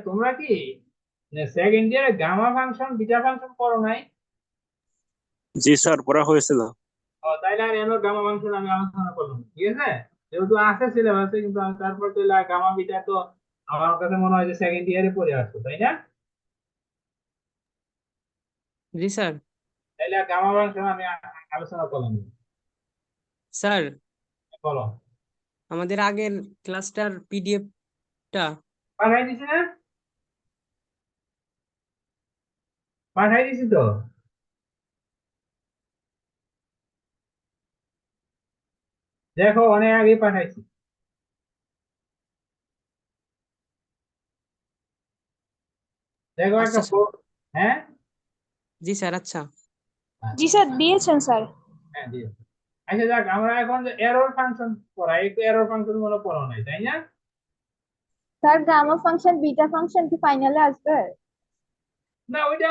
তোমরা কি সেকেন্ড ইয়ারে গামা ফাংশন বিটা ফাংশন পড়ো নাই? জি স্যার, পড়া হয়েছিল। তাইলে আর এলো গামা ফাংশন আমি আলোচনা করলাম, ঠিক আছে? যেহেতু আছে সিলেবাসে, কিন্তু আমি তারপর তো গামা বিটা তো আমার কাছে মনে হয় যে সেকেন্ড ইয়ারে পড়ে আসতো, তাই না? জি স্যার। তাইলে গামা ফাংশন আমি আলোচনা করলাম। স্যার, বলো। আমাদের আগের ক্লাসটার পিডিএফটা পাঠাই দিছি না? পাঠাই দিছি তো। দেখো, অনেক আগে পাঠাইছি। দেখো একটা আচ্ছা স্যার। হ্যাঁ। জি স্যার, আচ্ছা। জি স্যার, দিয়েছেন স্যার। হ্যাঁ দিয়েছি। আচ্ছা যাক, আমরা এখন যে এরর ফাংশন পড়াই, একটু এরর ফাংশন গুলো পড়া নাই, তাই না? Sir, gamma function beta function কি ফাইনালে আসবে? না, ওইটা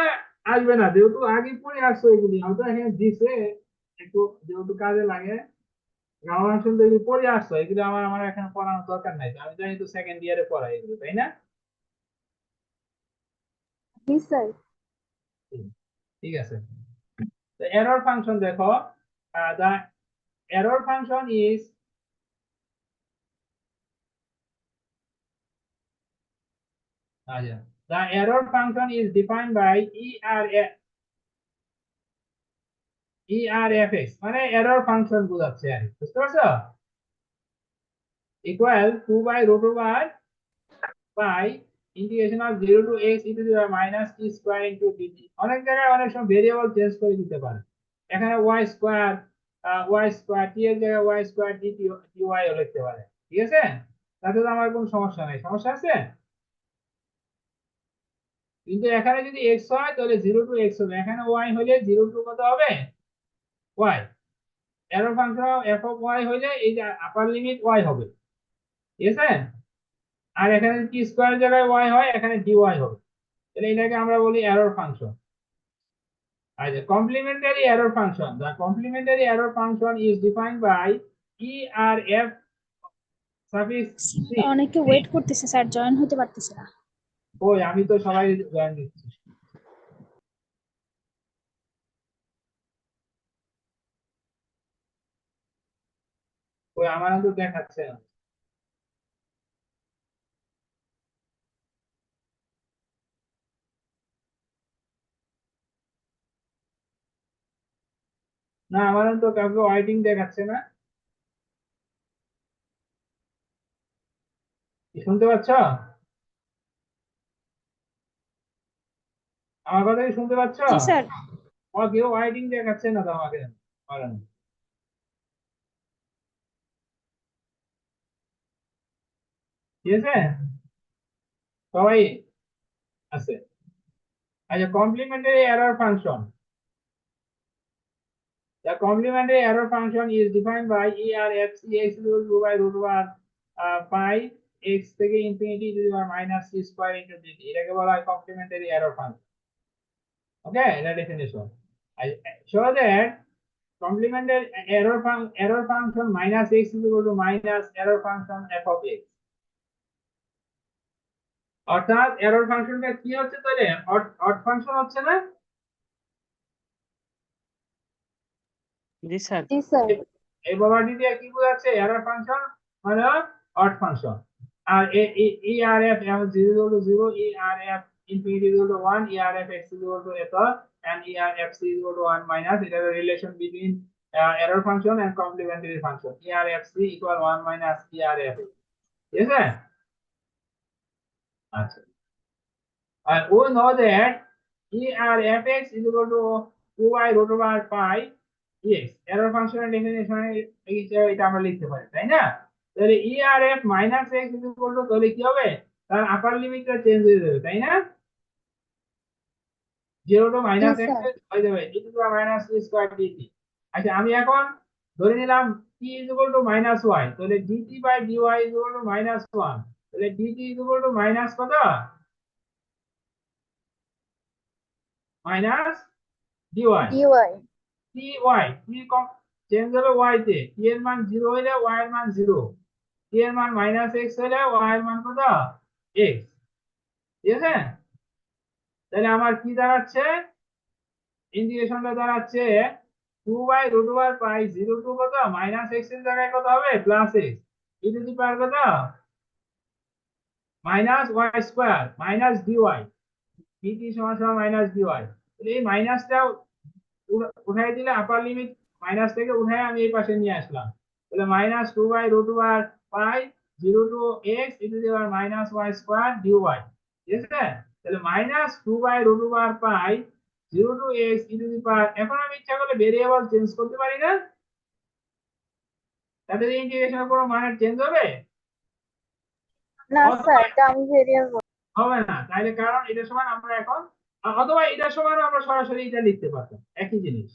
আসবে না, যেহেতু আগে পড়ে আসছো এগুলি, হয়তো এখানে দিছে একটু, যেহেতু কাজে লাগে। গামা ফাংশন তো এগুলি পড়ে আসছো, এগুলি আমার আমার এখানে পড়ানোর দরকার নাই, আমি জানি তো সেকেন্ড ইয়ারে পড়াই এগুলো, তাই না? জি স্যার। ঠিক আছে। তো এরর ফাংশন দেখো, the error function is the error function is defined by ERFX, মানে এরর ফাংশন বোঝাচ্ছে আর কি, বুঝতে পারছো? Equal 2 by root over by integration of 0 to x e to the power minus t square into dt। অনেক জায়গায় অনেক সময় ভেরিয়েবল চেঞ্জ করে দিতে পারে। এখানে y স্কয়ার t এর জায়গায় y স্কয়ার dt dy ও লিখতে পারে, ঠিক আছে? তাতে তো আমার কোনো সমস্যা নাই, সমস্যা আছে? কিন্তু এখানে যদি x হয় তাহলে 0 টু x হবে, এখানে y হলে 0 টু কত হবে? y। Error function f of y হইলে এই যে আপার লিমিট y হবে, ঠিক আছে? আর এখানে t স্কয়ার জায়গায় y হয়, এখানে dy হবে। তাহলে এটাকে আমরা বলি এরর ফাংশন। আচ্ছা, complementary error function, the complementary error function is defined by ERF suffix c। অনেকে ওয়েট করতেছে স্যার, জয়েন হতে পারতেছে না। ওই আমি তো সবাই জয়েন দিচ্ছি। ওই আমার তো দেখাচ্ছে না। না, আমার তো কাউকে ওয়াইটিং দেখাচ্ছে না। কি শুনতে পাচ্ছ? আমার কথা কি শুনতে পাচ্ছ? জি স্যার। আমার কেউ ওয়াইটিং দেখাচ্ছে না তো আমাকে। ঠিক আছে, সবাই আছে? আচ্ছা, complementary error function, the complementary error function is defined by ERFC x equal to by root over pi x থেকে infinity two the power minus c square into dt, এটাকে বলা হয় কমপ্লিমেন্টারি এরর ফাংশন। ওকে, এটা definition. show that complementary error function minus x is equal to minus error function f of x। অর্থাৎ error ফাংশনটা কি হচ্ছে তাহলে? অড ফাংশন হচ্ছে না? জি স্যার। জি স্যার। এই প্রপার্টি দিয়ে কি বোঝাচ্ছে? এরর ফাংশন মানে অড ফাংশন। আর ERF 0 to 0, ERF infinity to 1, ERF x to এত, and ERF c to 1 minus, এটা relation between error function and complementary function. ERF c equal 1 minus ERF, ঠিক আছে? আচ্ছা, and we know that ERF x is equal to 2 by root over pi x। Error ফাংশনের ডেফিনিশনে এটা আমরা লিখতে পারি, তাই না? তাহলে ERF minus x is equal to, তাহলে কি হবে? তার আপার লিমিটটা চেঞ্জ হয়ে যাবে, তাই না? 0 to minus x হয়ে যাবে e to the minus c square dt। আচ্ছা, আমি এখন ধরে নিলাম t is equal to minus y, তাহলে dt by dy is equal to minus 1, তাহলে dt is equal to minus কত? Minus dy। D y. dy t change হবে y তে, t এর মান 0 হলে y এর মান 0, t এর মান minus x হলে y এর মান কত? x। ঠিক আছে, তাহলে আমার কি দাঁড়াচ্ছে, ইন্টিগ্রেশনটা দাঁড়াচ্ছে 2/√ওভার পাই 0 টু কত মাইনাস এক্স এর জায়গায় কত হবে plus x e to the power কত minus y square minus dy dt সমান সমান মাইনাস ডিওয়াই। তাহলে এই মাইনাসটা উঠাই দিলে আপার লিমিট মাইনাস থেকে উঠাই আমি এই পাশে নিয়ে আসলাম, তাহলে মাইনাস 2/√ওভার pi 0 to x e to the power minus y square dy. ঠিক আছে, তাহলে মাইনাস 2/√ওভার pi 0 to x e to the power, এখন আমি ইচ্ছা করলে ভেরিয়েবল চেঞ্জ করতে পারি না, তাতে ইন্টিগ্রেশনের কোনো মানের চেঞ্জ হবে না অথবা স্যার, টার্ম ভেরিয়েবল। হবে না, তাহলে কারণ এটার সমান আমরা এখন অথবা এটার সমান আমরা সরাসরি এটা লিখতে পারতাম একই জিনিস,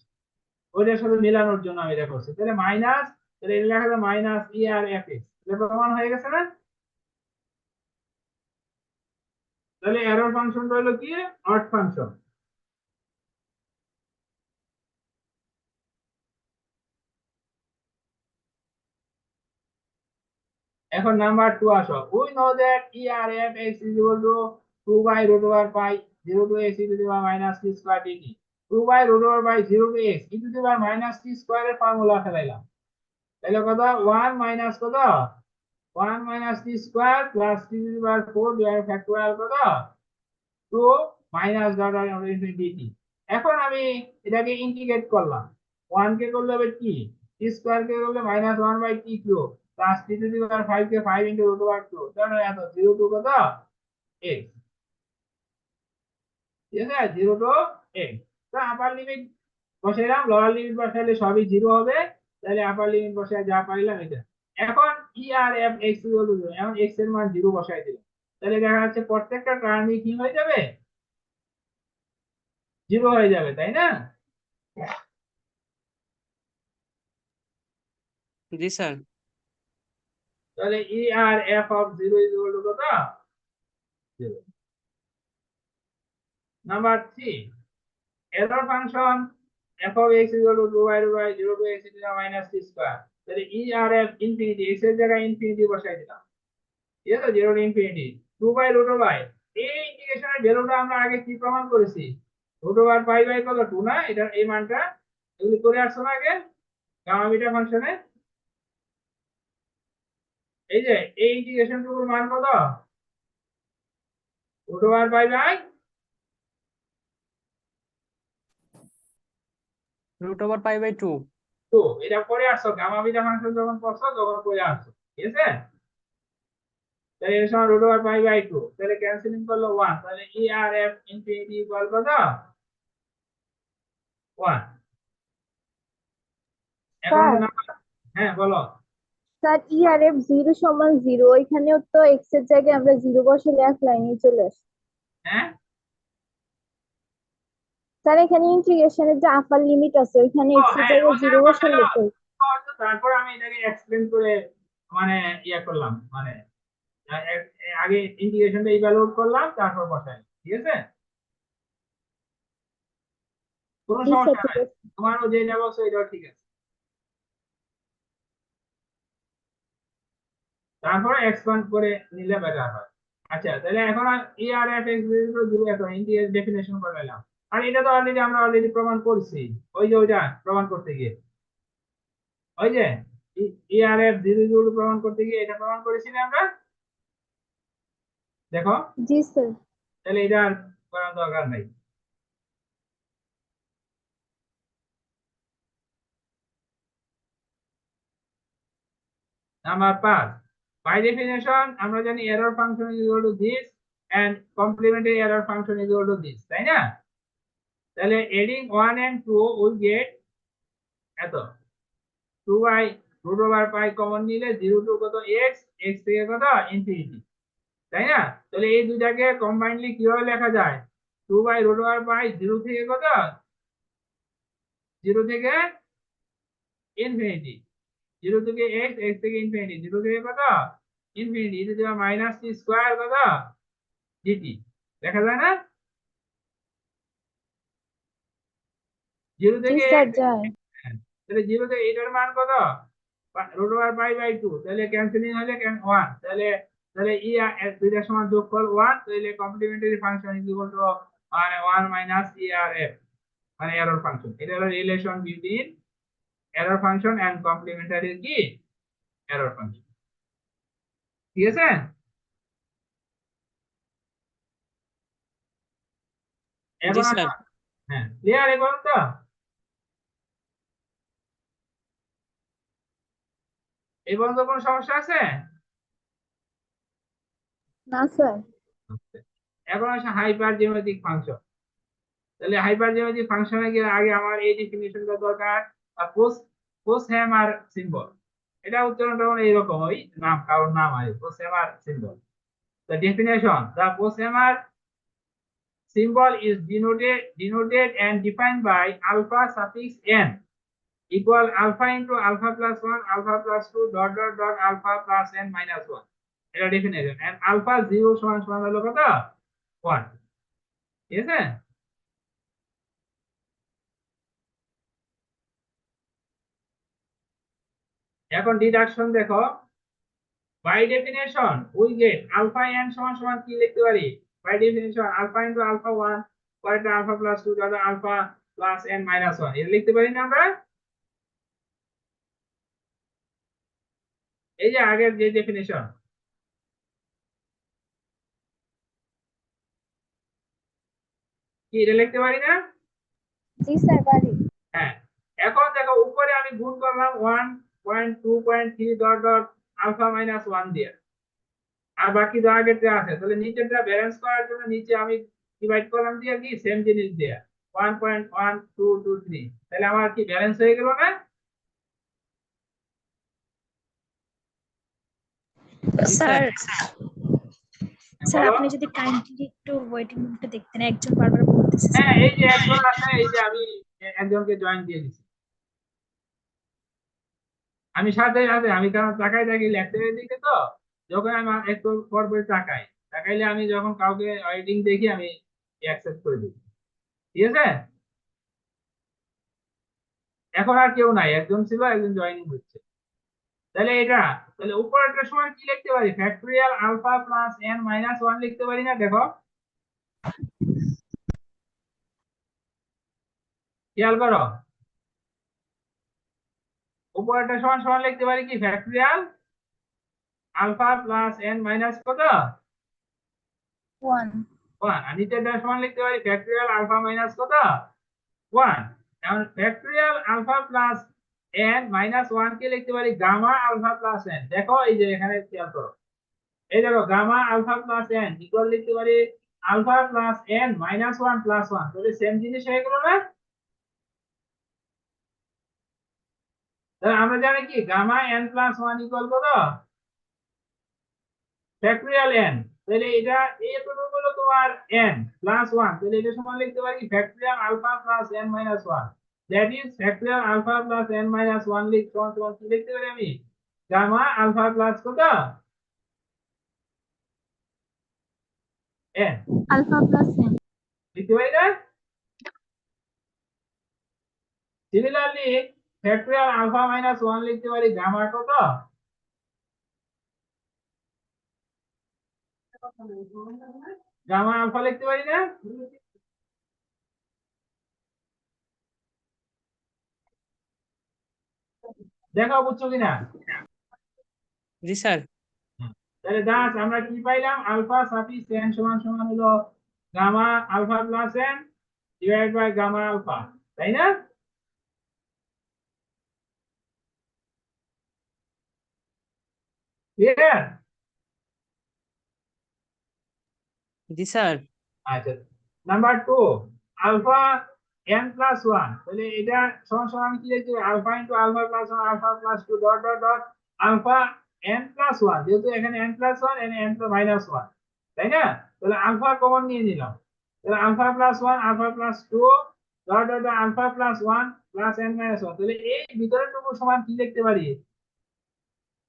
ওইটার সাথে মেলানোর জন্য আমি এটা করছি। তাহলে মাইনাস, তাহলে এটা লেখা যায় minus E R F x, এটা প্রমাণ হয়ে গেছে না? তাহলে এরর ফাংশন হলো কি অড ফাংশন। এখন নাম্বার 2 আসো, we know that E R F x is equal to 2/√ওভার pi 0 to x e to the power minus t square dt. 2/√ওভার pi 0 to x e to the power minus t স্কয়ারের formula ফেলাইলাম, তাহলে কত 1 minus কত 1 minus t square plus t to the power 4 divide factorial কত 2 minus dot dot infinity. এখন আমি এটাকে ইন্টিগ্রেট করলাম, 1 কে করলে হবে টি, টি স্কয়ার কে করলে minus 1/t cube plus t to the power 5 কে 5 ইনটু রুট ওভার 2, জানো এত 0 টু কত x। ঠিক আছে, 0 টু x। তো আপার লিমিট বসাইলাম, লোয়ার লিমিট বসাইলে সবই 0 হবে, তাহলে আপার লিমিট বসায় যা পাইলাম এটা। এখন ই R F x equal to 0, এখন x এর মান 0 বসাই দিলাম, তাহলে দেখা যাচ্ছে প্রত্যেকটা টার্মই কি হয়ে যাবে 0 হয়ে যাবে, তাই না? জি স্যার। তাহলে E R F of 0 is equal to কত 0। Number 3, error function f of x is equal to 2/0 to x to the minus t square, তাহলে E R F infinity x এর জায়গায় ইনফিনিটি বসাই দিলাম, ঠিক আছে, 0 টু ইনফিনিটি 2/√, এই ইন্টিগ্রেশনের ভ্যালুটা আমরা আগে কি প্রমাণ করেছি, √π বাই কত 2 না, এটা এই মানটা এগুলি করে আসছো না আগে গামা বিটা ফাংশনে, এই যে এই ইন্টিগ্রেশন টুকুর মান কত √π বাই √π/2। 2, এটা করে আসছো গামা বিটা ফাংশন যখন পড়ছো তখন করে আসছো, ঠিক আছে। তাহলে এর সমান √π/2, তাহলে ক্যান্সেলিং করলো 1, তাহলে E R F infinity equal কত 1। এখন স্যার, হ্যাঁ বলো। স্যার ই আর এফ 0 সমান 0, এখানেও তো এক্স এর জায়গায় আমরা 0 বসালে এক লাইনে চলে আসে। হ্যাঁ, স্যার এখানে ইন্টিগ্রেশনের যে আপার লিমিট আছে ওইখানে ও এক্স এর হ্যাঁ জায়গায় ওইখানে 0 বসালো, বসালে তো। তারপর আমি এটাকে এক্সপ্লেন করে মানে ইয়া করলাম, মানে আগে ইন্টিগ্রেশনটা ইভালুয়েট করলাম তারপর বসাই, ঠিক আছে, কোনো জি স্যার, সমস্যা ঠিক নাই, আছে। তোমারও যে যা বলছো এটাও ঠিক আছে। তারপরে এক্সপ্যান্ড করে নিলে বেটার হয়। আচ্ছা, তাহলে এখন ই আর এফ এক্স জিরো এখন ইন্টিগ্রেট ডেফিনেশন করে নিলাম, আর এটা তো অলরেডি আমরা অলরেডি প্রমাণ করছি, ওই যে ওইটা প্রমাণ করতে গিয়ে, ওই যে ই আর এফ জিরো জিরো প্রমাণ করতে গিয়ে এটা প্রমাণ করেছি না আমরা, দেখো, জি স্যার। তাহলে এটা আর করার দরকার নাই। নাম্বার 5, বাই ডেফিনেশন আমরা জানি error function is equal to this and complementary error function is equal to this, তাই না? তাহলে এডিং 1 and 2 উইল গেট এত 2/√π কমন নিলে 0 টু কত x, x থেকে কত ইনফিনিটি, তাই না? তাহলে এই দুটাকে কম্বাইনলি কিভাবে লেখা যায়, 2/√π 0 থেকে কত 0 থেকে ইনফিনিটি, 0 থেকে x, x থেকে ইনফিনিটি, 0 থেকে কত infinity E to the power minus t square কত ডিটি, লেখা যায় না? 0 জি থেকে স্যার, x, যায়। তাহলে 0 থেকে এটার মান কত √π/2, তাহলে ক্যান্সেলিং হলে 1, তাহলে তাহলে ই দুইটার সমান যোগফল 1, তাহলে complementary function is equal to মানে 1 মাইনাস ই আর এফ, মানে এরর ফাংশন। এটা হলো relation between error function and complementary কি এরর ফাংশন। ঠিক আছে? জি এখন স্যার। আসো, হ্যাঁ ক্লিয়ার এখন তো? এই পর্যন্ত কোনো সমস্যা আছে? না স্যার। এখন আসে হাইপার জ্যামিতিক ফাংশন। তাহলে হাইপার জ্যামিতিক ফাংশনে গিয়ে আগে আমার এই ডেফিনিশনটা দরকার, পোস্ট পোস্ট হ্যামার সিম্বল। এটা উচ্চারণটা মানে এইরকম, ওই নাম কারোর নাম আছে post hammer symbol. The definition: the Post-Hammer symbol is denoted and defined by alpha suffix n equal alpha into alpha plus 1 alpha plus 2 dot dot dot alpha plus n minus 1. এটা definition. And alpha 0 সমান সমান হলো কত? 1. ঠিক আছে? এখন deduction দেখো। By definition we get alpha n সমান সমান কি লিখতে পারি? By definition alpha into alpha 1 পরেরটা alpha plus 2 dot alpha plus n minus 1 এটা লিখতে পারি না আমরা? এই যে আগের যে ডেফিনিশন, কি এটা লিখতে পারি না? জি স্যার পারি। হ্যাঁ। এখন দেখো উপরে আমি গুণ করলাম 1.2.3 ডট ডট আলফা মাইনাস 1 দিয়ে, আর বাকি যা আগেরটা আছে, তাহলে নিচেরটা ব্যালেন্স করার জন্য নিচে আমি ডিভাইড করলাম দিয়ে কি সেম জিনিস দিয়ে 1.1223, তাহলে আমার কি ব্যালেন্স হয়ে গেল না? জি স্যার স্যার। স্যার বলো। আপনি যদি কাইন্ডলি একটু ওয়েটিং রুমটা দেখতেন, একজন বারবার বলতেছে হ্যাঁ স্যার। এই যে একজন আছে, এই যে আমি একজনকে জয়েন দিয়ে দিচ্ছি। আমি সাথে সাথে আমি কারণ তাকাই থাকি ল্যাপটপের দিকে, তো যখন আমি একটু পর পর তাকাইলে আমি যখন কাউকে ওয়েটিং দেখি আমি অ্যাকসেপ্ট করে দিই। ঠিক আছে? এখন আর কেউ নাই, একজন ছিল, একজন জয়েনিং হচ্ছে। তাহলে এটা, তাহলে উপরেরটার সময় কি লিখতে পারি? Factorial alpha plus n minus 1 লিখতে পারি না? দেখো খেয়াল করো, উপরেরটা সমান সমান লিখতে পারি কি factorial alpha plus n minus কত? 1 1। আর নিচেরটা সমান লিখতে পারি ফ্যাক্টরিয়াল আলফা মাইনাস কত? 1। এখন factorial alpha plus n minus 1 কে লিখতে পারি গামা আলফা প্লাস এন। দেখো এই যে এখানে খেয়াল করো, এই দেখো gamma alpha plus n equal লিখতে পারি alpha plus n minus 1 plus 1, তাহলে সেম জিনিস হয়ে গেল না? তাহলে আমরা জানি কি গামা এন প্লাস 1 ইকুয়াল কত? Factorial N. তাহলে এটা এতটুকু হলো তোমার এন প্লাস 1, তাহলে এটা সমান লিখতে পারি factorial alpha plus n minus 1, that is factorial alpha plus n minus 1 সমান সমান কি লিখতে পারি আমি? গামা আলফা প্লাস কত? N alpha plus n। লিখতে পারি না? সিমিলারলি ফ্যাক্টরিয়াল আলফা মাইনাস 1 লিখতে পারি গামা কত? গামা আলফা লিখতে পারি না? দেখো বুঝছো কিনা? জি স্যার। তাহলে দাস আমরা কি পাইলাম? আলফা সাফিক্স n সমান সমান হলো gamma alpha plus n divide by gamma alpha, তাই না? ক্লিয়ার? জি স্যার। আচ্ছা, নাম্বার 2 আলফা n প্লাস 1, তাহলে এটা সমান সমান কি লিখতে হবে? Alpha into alpha plus 1 alpha plus 2 dot dot dot alpha n plus 1, যেহেতু এখানে n প্লাস 1 এখানে n মাইনাস 1, তাই না? তাহলে আলফা কমন নিয়ে নিলাম, তাহলে alpha plus 1 alpha plus 2 dot dot alpha plus 1 plus n minus 1, তাহলে এই ভিতরের টুকু সমান কি লিখতে পারি?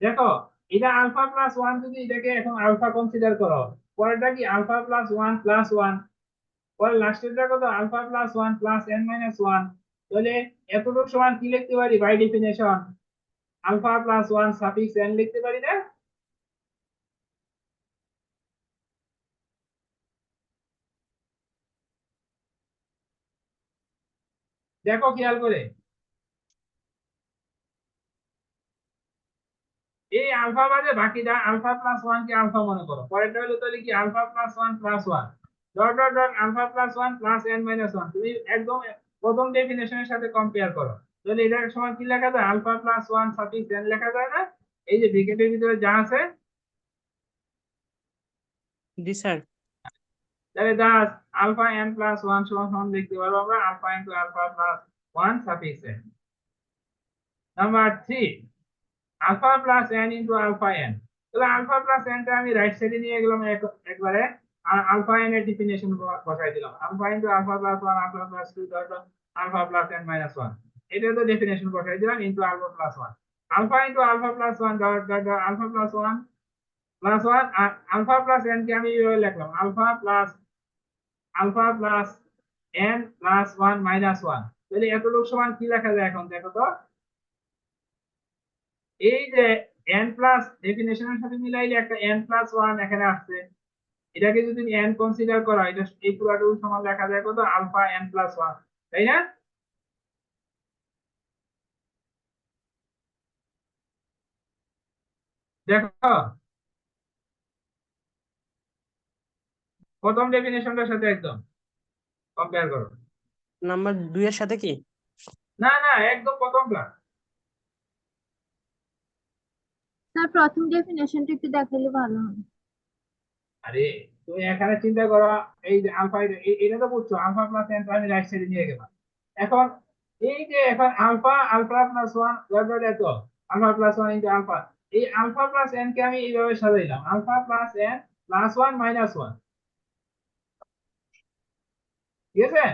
দেখো এটা আলফা প্লাস 1, যদি এটাকে এখন আলফা কনসিডার করো, পরেরটা কি আলফা প্লাস 1 প্লাস 1, পরে লাস্টেরটা কত? Alpha plus 1 plus n minus 1, তাহলে এতটুকু সমান কি লিখতে পারি? By definition alpha plus 1 suffix n লিখতে পারি না? দেখো খেয়াল করে, এই আলফা বাদে বাকিটা আলফা প্লাস ওয়ান কে আলফা মনে করো, পরেরটা হলো তাহলে কি alpha plus one plus one dot dot dot alpha plus one plus n minus one. তুমি একদম প্রথম ডেফিনেশনের সাথে কম্পেয়ার করো, তাহলে এটার সময় কি লেখা যায়? Alpha plus one suffix n লেখা যায় না? এই যে ব্র্যাকেটের ভিতরে যা আছে, জি স্যার। তাহলে just alpha n plus one সমান সমান লিখতে পারবো আমরা alpha into alpha plus one suffix n. Number 3, alpha plus n into alpha n. তাহলে আলফা প্লাস এনটা আমি রাইট সাইডে নিয়ে গেলাম একবারে, আর আলফা এন এর ডেফিনেশন বসাই দিলাম alpha into alpha plus one alpha plus two dot alpha plus n minus one. এটা তো ডেফিনেশন বসাই দিলাম into alpha plus one, alpha into alpha plus one dot dot alpha plus one plus one. আর alpha plus n কে আমি এইভাবে লিখলাম alpha plus n plus one minus one. তাহলে এতটুকু সমান কি লেখা যায় এখন দেখো তো? এই যে n প্লাস ডেফিনেশনের সাথে মিলাইলে একটা n প্লাস ওয়ান এখানে আসছে, এটাকে যদি n কনসিডার করা হয়, এটা এই পুরোটুকু সমান লেখা যায় কত? আলফা n প্লাস ওয়ান, তাই না? দেখো প্রথম ডেফিনেশনটার সাথে একদম কম্পেয়ার করো। নাম্বার 2 এর সাথে কি? না না, একদম প্রথমটা। স্যার প্রথম ডেফিনেশনটা একটু দেখাইলে ভালো হয়। আরে তুমি এখানে চিন্তা করো, এই যে আলফা, এটা তো বুঝছো আলফা প্লাস এন আমি রাইট সাইডে নিয়ে গেলাম। এখন এই যে এখন আলফা আলফা প্লাস ওয়ান এত alpha plus one into alpha, এই আলফা প্লাস এন কে আমি এইভাবে সাজাইলাম alpha plus n plus one minus one, ঠিক আছে?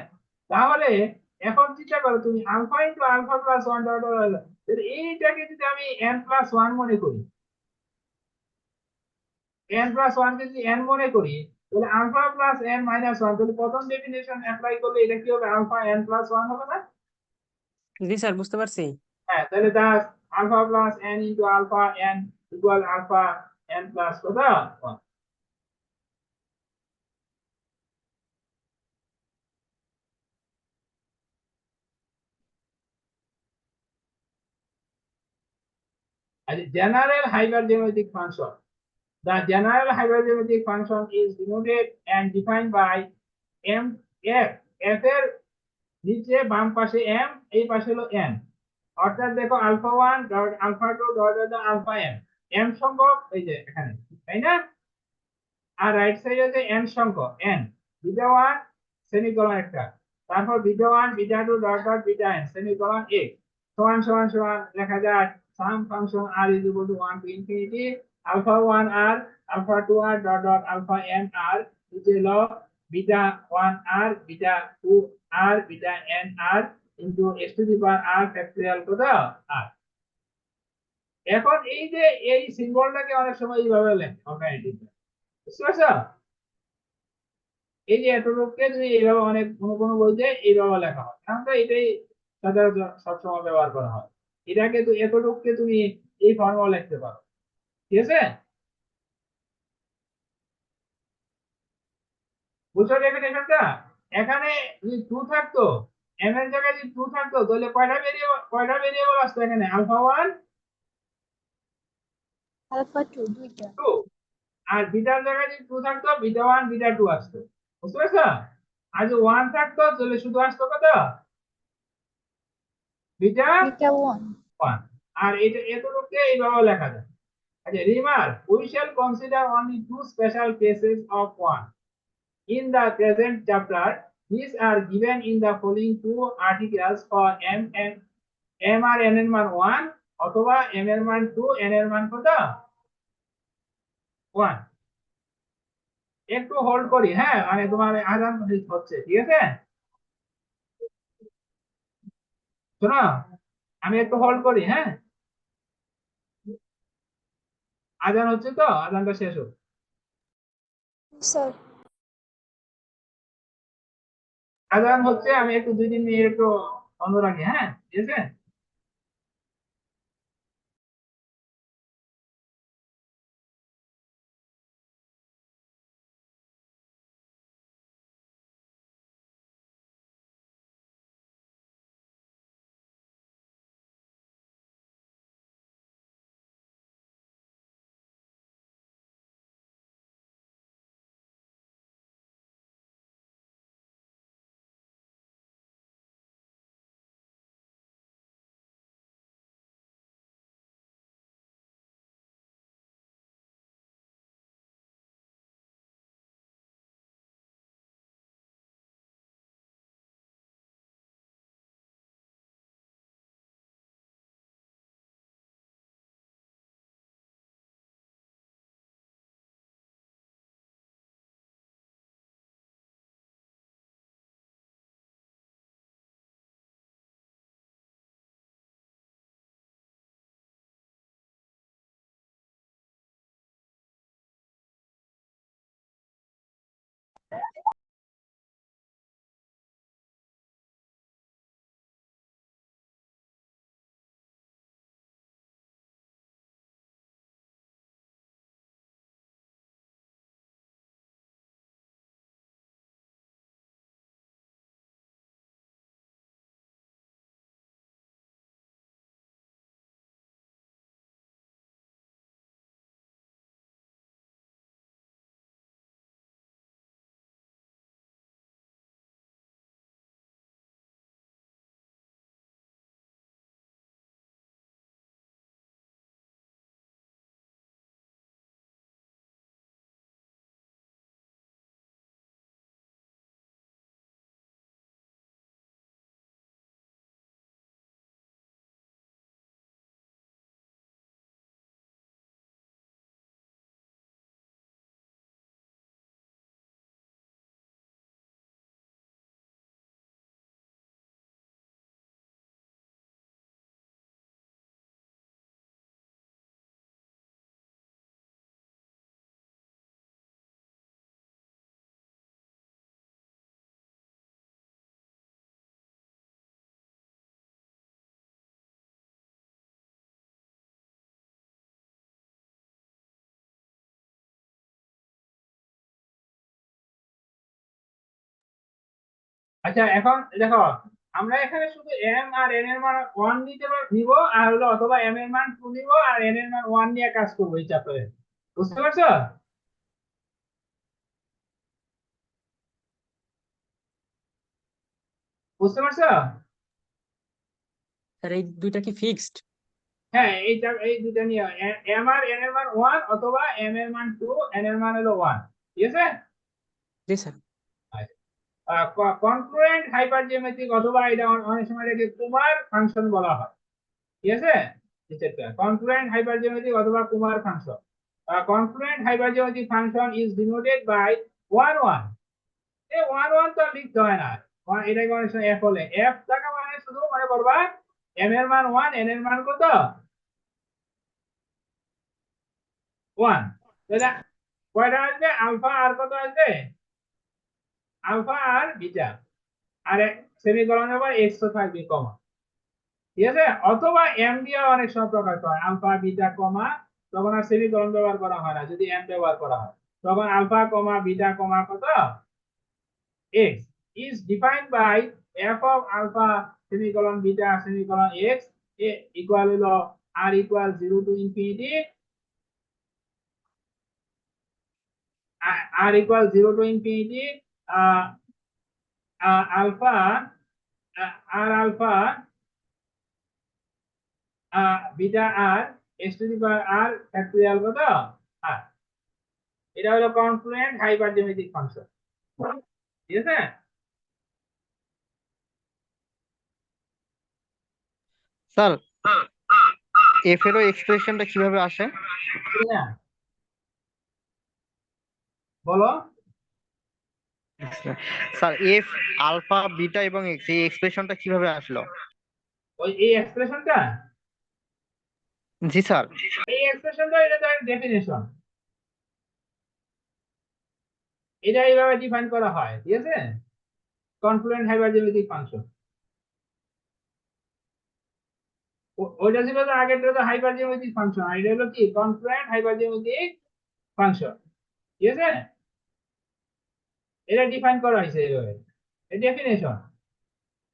তাহলে এখন চিন্তা করো তুমি alpha into alpha plus one এইটাকে যদি আমি এন প্লাস ওয়ান মনে করি, n প্লাস ওয়ান কে যদি n মনে করি, তাহলে alpha plus n minus one, তাহলে প্রথম ডেফিনেশন অ্যাপ্লাই করলে এটা কি হবে? আলফা n প্লাস ওয়ান হবে না? জি স্যার, বুঝতে পারছি। হ্যাঁ, তাহলে thus alpha plus n into alpha n equal alpha n plus কত? ওয়ান। আর general hypergeometric function, the general hypergeometric function is denoted and defined by m f, f এর নিচে বাম পাশে m, এই পাশে হলো n, অর্থাৎ দেখো alpha one dot alpha two dot alpha m, m সংখ্যক এই যে এখানে, তাই না? আর রাইট সাইডে আছে n সংখ্যক n, বিটা ওয়ান সেমিকোলন একটা, তারপর beta one beta two dot dot beta n semicolon a সমান সমান সমান লেখা যায় sum function r is equal to 1 to infinity alpha one R alpha two r dot dot alpha m r নিচে হলো beta one r beta two r beta n r into x to the power r factorial কত r। এখন এই যে এই সিম্বলটাকে অনেক সময় এইভাবে লেখে অল্টারনেটিভ, বুঝতে পারছো? এই যে এতটুকুকে তুমি এইভাবে অনেক কোনো কোনো বইতে এইভাবে লেখা হয়, কারণ তো এটাই সাধারণত সবসময় ব্যবহার করা হয়। এটাকে তো এতটুকুকে তুমি এই ফর্মুলা লিখতে পারো, ঠিক আছে? বুঝছো ডেফিনেশনটা? এখানে যদি টু থাকতো, এম এর জায়গায় যদি টু থাকতো, তাহলে কয়টা ভেরিয়েবল আসতো এখানে? আলফা ওয়ান আলফা টু দুইটা। টু, আর বিটার জায়গায় যদি টু থাকতো বিটা ওয়ান বিটা টু আসতো, বুঝতে পারছো? আর যদি ওয়ান থাকতো তাহলে শুধু আসতো কত? Beta beta one. ওয়ান। আর এটা এতটুকুকে এইভাবে লেখা যায়। আচ্ছা, remark, we shall consider only two special cases of one in the present chapter. These are given in the following two articles for m and m আর n এর মান 1 অথবা m এর মান 2 n এর মান কত? 1। একটু হোল্ড করি, হ্যাঁ, মানে তোমার আজান হচ্ছে, ঠিক আছে? শোনো, আমি একটু হোল্ড করি, হ্যাঁ, আজান হচ্ছে তো, আজানটা শেষ হোক। স্যার আজান হচ্ছে, আমি একটু 2-3 মিনিট একটু বন্ধ রাখি, হ্যাঁ, ঠিক আছে? আচ্ছা এখন দেখো আমরা এখানে শুধু m আর n এর মান 1 নিব আর হলো অথবা m এর মান 2 নিব আর n এর মান 1 নিয়ে কাজ করবো এই চ্যাপ্টারে। বুঝতে পারছো? বুঝতে পারছো? স্যার এই দুইটা কি ফিক্সড? হ্যাঁ এই দুটো নিয়ে m আর n এর মান 1 অথবা m এর মান 2 n এর মান হলো 1। ঠিক আছে? জি স্যার। কনক্লুয়েন্ট হাইপারজিওমেট্রিক অথবা এটা অনেক সময় এটাকে কুমার ফাংশন বলা হয়। ঠিক আছে? কনক্লুয়েন্ট হাইপারজিওমেট্রিক অথবা Kummer function. Confluent hypergeometric function is denoted by 1 1। এই 1 1 তো আর লিখতে হয় না। এটাকে অনেক সময় f বলে। f থাকা মানে শুধু মনে করবা m এর মান 1 n এর মান কত 1। তাহলে কয়টা আসবে আলফা আর কত আসবে আলফা আর বিটা আর সেমিকোলন আবার এক্স তো থাকবে কমা। ঠিক আছে? অথবা এম দিয়ে অনেক সময় প্রকাশ হয় আলফা বিটা কমা, তখন আর সেমিকোলন ব্যবহার করা হয় না যদি এম ব্যবহার করা হয়, তখন আলফা কমা বিটা কমা কত x is defined by f of alpha semicolon beta semicolon x equal হলো r equal 0 to infinity r equal 0 to infinity alpha r alpha beta আর x to the power r factorial কত r। এটা হলো কনফ্লুয়েন্ট হাইপারজিওমেট্রিক function. ঠিক আছে? Sir F এরও এক্সপ্রেশনটা কিভাবে আসে? না বলো। স্যার এফ আলফা বিটা এবং এক্স এই এক্সপ্রেশনটা কিভাবে আসলো? ওই এই এক্সপ্রেশনটা জি স্যার। এই এক্সপ্রেশনটা এটা তো ডেফিনেশন, এটা এইভাবে ডিফাইন করা হয়। ঠিক আছে? কনফ্লুয়েন্ট হাইপারজিওমেট্রিক ফাংশন ওইটা ছিল তো আগেরটা তো হাইপারজিওমেট্রিক ফাংশন আর এটা হলো কি কনফ্লুয়েন্ট হাইপারজিওমেট্রিক ফাংশন। ঠিক আছে? এটা ডিফাইন করা হয়েছে এইভাবে এই ডেফিনেশন।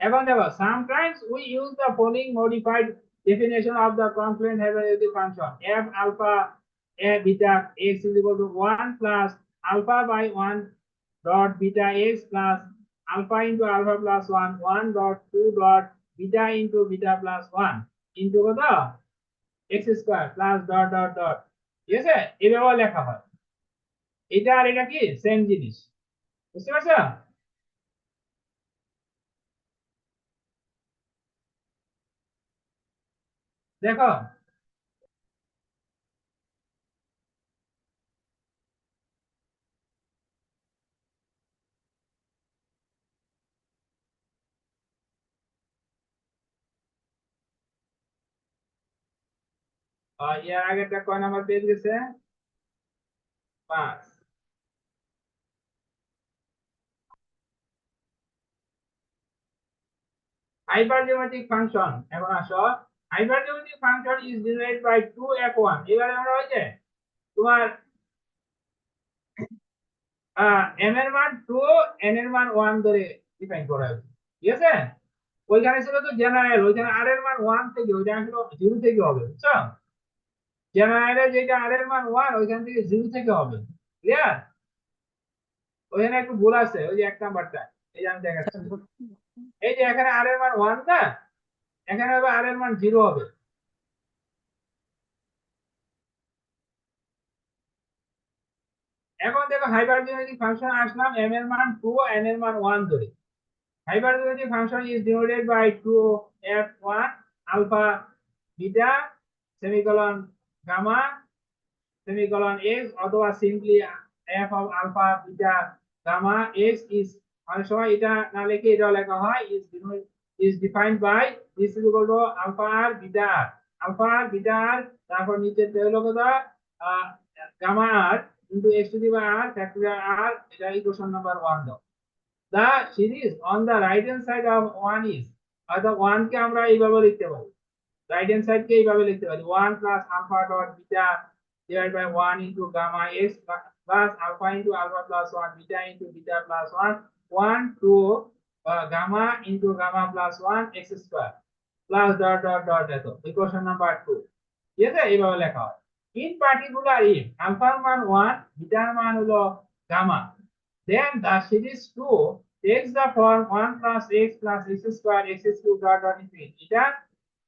এখন দেখো sometimes we use the following modified definition of the confluent hypergeometric function f alpha a beta x is equal to 1 plus alpha by 1 dot beta x plus alpha into alpha plus 1 1 dot 2 dot beta into beta plus 1 into কত x square plus dot dot dot। ঠিক আছে? এভাবে লেখা হয়। এটা আর এটা কি same জিনিস। বুঝতে পারছো? দেখো ইয়ার আগেরটা কয় নাম্বার পেজ গেছে 5। hypergeometric function এখন আসো hypergeometric function is derived by 2f1। এবারে আমরা ওই যে তোমার m এর মান 2 n এর মান 1 ধরে ডিফাইন করা হয়েছে। ঠিক আছে? ওইখানে ছিল তো জেনারেল, ওইখানে r এর মান 1 থেকে ওইটা আসলে 0 থেকে হবে। বুঝছো? জেনারেলে যেটা r এর মান 1 ওইখান থেকে 0 থেকে হবে। ক্লিয়ার? ওইখানে একটু ভুল আছে ওই যে এক নাম্বারটা এই যে আমি দেখাচ্ছি। এই যে এখানে r এর মান 1 না, এখানে হবে r এর মান 0 হবে। এখন দেখো হাইপারজিওমেট্রিক ফাংশন আসলাম m এর মান 2 n এর মান 1 ধরে। Hypergeometric function is denoted by 2f1 alpha beta semicolon gamma semicolon x অথবা simply f of alpha beta gamma x is অনেক সময় এটা না লিখে এটা লেখা হয় is defined by this is equal to alpha r beta r alpha r beta r তারপর নিচে হলো কত gamma r into x to the power r factorial r এটা ইকুয়েশন নাম্বার 1 দাও। The series on the right hand side of 1 is অর্থাৎ 1 কে আমরা এইভাবে লিখতে পারি, রাইট হ্যান্ড সাইড কে এইভাবে লিখতে পারি 1 plus alpha dot beta divided by 1 into gamma x plus alpha into alpha plus 1 beta into beta plus 1 1 2 gamma into gamma plus 1 x square plus dot dot dot এত equation number 2, ঠিক আছে? এইভাবে লেখা হয়। In particular if আলফার মান 1 bitter মান হলো gamma, then the series 2 takes the form 1 plus x square x cube dot dot infinity. এটা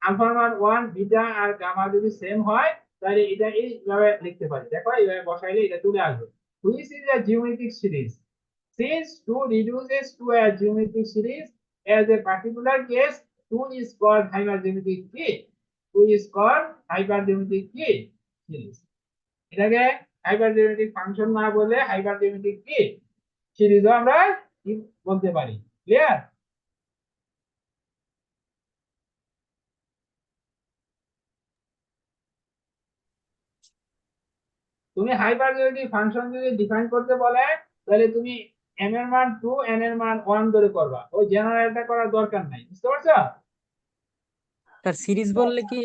আলফার মান 1 বিটা আর গামা যদি সেম হয় তাহলে এটা এইভাবে লিখতে পারি। দেখো এইভাবে বসাইলে এটা চলে আসবে। Which is a geometric series? Since 2 reduces to a geometric series, as a particular case, 2 is called hypergeometric field. 2 is called hypergeometric field series. এটাকে হাইপারজেমেট্রিক ফাংশন না বলে হাইপারজেমেট্রিক ফিল্ড সিরিজও আমরা কি বলতে পারি। ক্লিয়ার? তুমি হাইপারজেমেট্রিক ফাংশন যদি ডিফাইন করতে বলে তাহলে তুমি m এর মান 2 n এর মান 1 ধরে করবা, ওই জেনারেলটা করার দরকার নাই। বুঝতে পারছো? স্যার সিরিজ বললে কি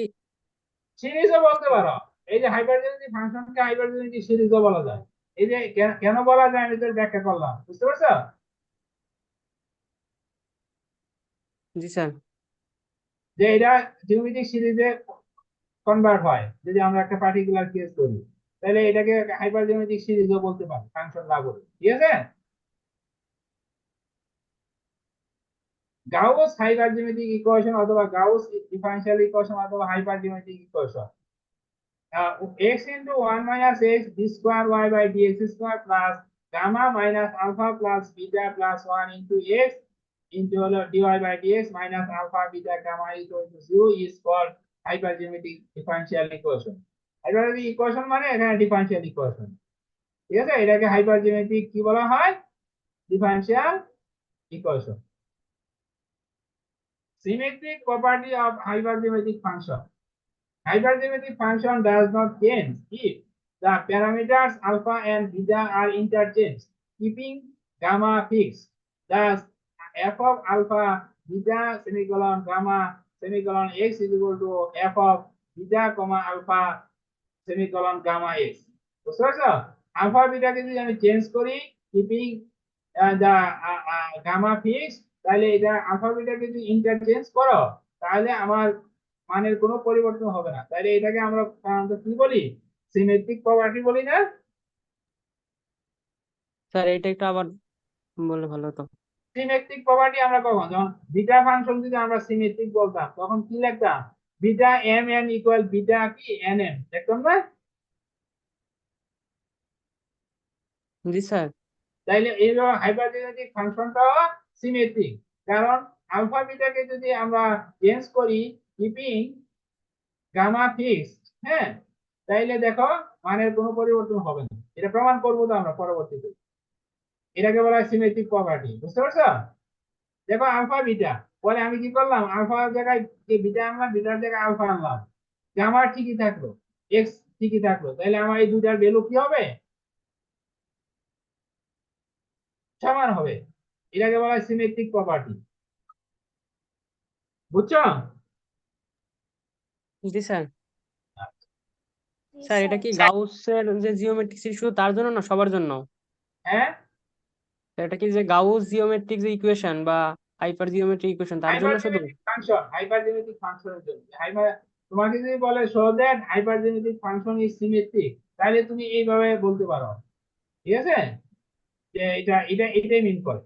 সিরিজও বলতে পারো। এই যে হাইপারজেমেট্রিক ফাংশনকে হাইপারজেমেট্রিক সিরিজও বলা যায়। এই যে কেন বলা যায় আমি তোর ব্যাখ্যা করলাম। বুঝতে পারছো? জি স্যার যে এটা জিওমেট্রিক সিরিজে কনভার্ট হয় যদি আমরা একটা পার্টিকুলার কেস করি, তাহলে এটাকে হাইপারজিওমেট্রিক সিরিজও বলতে পারি ফাংশন না বলে। ঠিক আছে? গাউস হাইপারজিওমেট্রিক ইকুয়েশন অথবা গাউস ডিফারেনশিয়াল ইকুয়েশন অথবা হাইপারজিওমেট্রিক equation, x into 1 minus x d square y by dx square plus gamma minus alpha plus beta plus 1 into x into dy by dx minus alpha beta gamma equal to 0 is called hypergeometric differential equation. Hypergeometric equation মানে এখানে differential equation. ঠিক আছে? এটাকে হাইপারজিওমেট্রিক কি বলা হয়? Differential equation. Symmetric property of hypergeometric function. Hypergeometric function does not change if the parameters alpha and beta are interchanged, keeping gamma fixed. Thus, f of alpha beta semicolon gamma semicolon x is equal to f of beta comma alpha semicolon gamma x. বুঝতে পারছো? Alpha বিটাকে যদি আমি change করি keeping da Gama fix, তাহলে এটা alpha বিটাকে যদি interchange করো তাহলে আমার মানের কোনো পরিবর্তন হবে না। তাহলে এটাকে আমরা সাধারণত কি বলি? সিমেট্রিক প্রপার্টি বলি না? স্যার এটা একটু আবার বললে ভালো হতো। সিমেট্রিক প্রপার্টি আমরা কখন, যখন বিটা ফাংশন যদি আমরা সিমেট্রিক বলতাম তখন কি লিখতাম? Beta m n equal beta কি এন এম দেখতাম না? জি স্যার তাইলে এই হাইপারজিওমেট্রিক ফাংশনটা সিমেট্রিক, কারণ আলফা বিটাকে যদি আমরা চেঞ্জ করি কিপিং গামা ফিক্সড, হ্যাঁ, তাইলে দেখো মানের কোনো পরিবর্তন হবে না। এটা প্রমাণ করবো তো আমরা পরবর্তীতে। এটাকে বলা হয় সিমেট্রিক প্রপার্টি। বুঝতে পারছো? দেখো আলফা বিটা পরে আমি কি করলাম, আলফার জায়গায় যে বিটা আনলাম বিটার জায়গায় আলফা আনলাম, গামা ঠিকই থাকলো, এক্স ঠিকই থাকলো, তাহলে আমার এই দুটার ভ্যালু কি হবে? সমান হবে। এটাকে বলা হয় সিমেট্রিক প্রপার্টি। বুঝছো? জি স্যার জি স্যার এটা কি গাউসের যে জিওমেট্রিক সিরিজ শুধু তার জন্য না সবার জন্য? হ্যাঁ, এটা কি যে গাউস জিওমেট্রিক যে ইকুয়েশন বা হাইপার জিওমেট্রিক ইকুয়েশন তার জন্য শুধু? হাইপারজেনেটিক ফাংশনের জন্য তোমাকে যদি বলে show that hypergeometric function is symmetric, তাহলে তুমি এইভাবে বলতে পারো। ঠিক আছে? যে এটাই মিন করে।